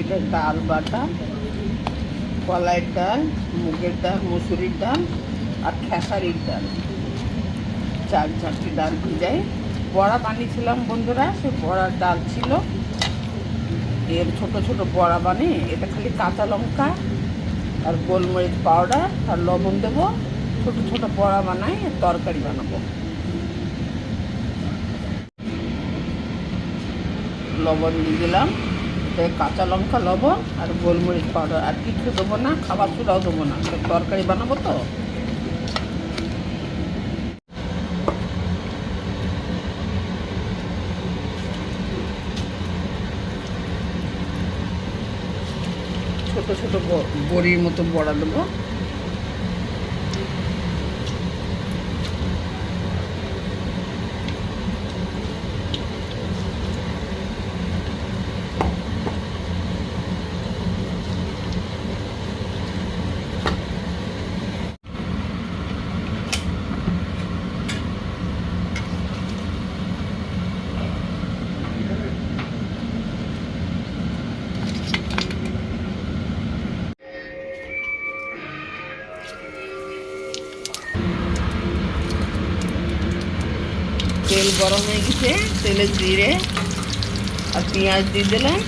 এটা ডাল বাটা, কলাইয়ের ডাল, মুগের ডাল, মুসুরির ডাল আর খেসারির ডাল, 4-4টি ডাল ভিজাই বড়া বানিয়েছিলাম বন্ধুরা। সে বড়ার ডাল ছিল, এর ছোট ছোট বড়া বানিয়ে এটা খালি কাঁচা লঙ্কা আর গোলমরিচ পাউডার আর লবণ দেবো, ছোট ছোট বড়া বানাই তরকারি বানাবো। লবণ দিয়ে দিলাম, কাঁচা লঙ্কা, লবণ আর গোলমরিচ পাউডার, আর কিছু দেবো না, খাবার সোডাও দেবো না, তরকারি বানাবো তো। ছোট ছোট বড়ির মতো বড়া দেবো। তেল গরম হয়ে গেছে, তেলে জিরে আর পেঁয়াজ দিয়ে দিলাম।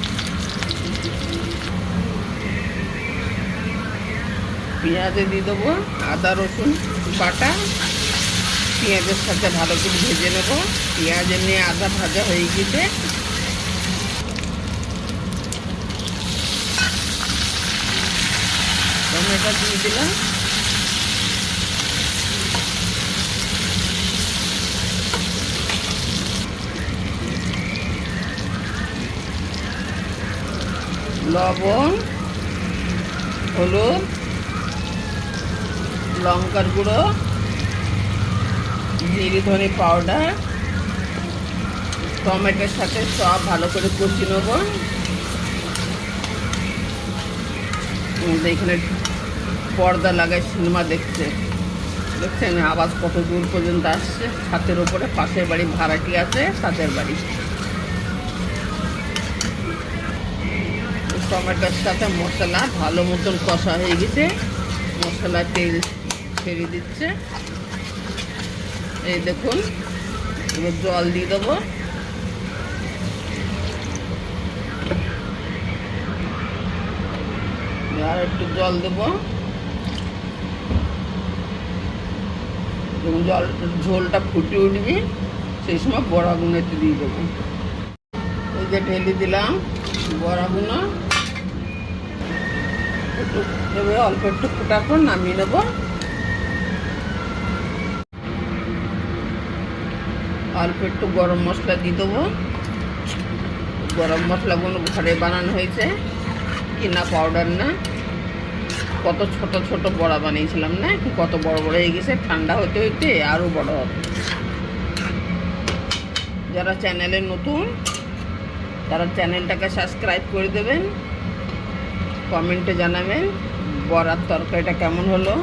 পেঁয়াজে দিয়ে দেবো আদা রসুন বাটা, পেঁয়াজের সাথে ভালো করে ভেজে নেব। পেঁয়াজ নিয়ে আদা ভাজা হয়ে গেছে, টমেটো দিয়ে দিলাম। লবণ, হলুদ, লঙ্কার গুঁড়ো, জিরে ধনে পাউডার, টমেটোর সাথে সব ভালো করে কষিয়ে নেব। এখানে পর্দা লাগায় সিনেমা দেখছে, দেখছেন আওয়াজ কত দূর পর্যন্ত আসছে। ছাদের উপরে পাশের বাড়ি ভাড়াটি আছে, ছাদের বাড়ি। টমেটোর সাথে মশলা ভালো মতন কষা হয়ে গেছে, মশলা তেল ছেড়ে দিচ্ছে। এই দেখুন, এবার জল দিয়ে দেবো। আর একটু জল দেবো, জল ঝোলটা ফুটে উঠবে, সেই সময় বড়াগুলো একটু দিয়ে দেবো। এই যে ঢেলে দিলাম বড়াগুলো, একটু এবার অল্প একটু ফোটার পর নামিয়ে নেবো। অল্প একটু গরম মশলা দিয়ে দেবো। গরম মশলাগুলো ঘরে বানানো হয়েছে, কিনা পাউডার না। কত ছোট ছোট বড়া বানিয়েছিলাম না, কত বড় বড় হয়ে গেছে। ঠান্ডা হতে হইতে আরও বড় হবে। যারা চ্যানেলে নতুন তারা চ্যানেলটাকে সাবস্ক্রাইব করে দেবেন, কমেন্টে জানাবেন বড়ার তরকারিটা কেমন হলো।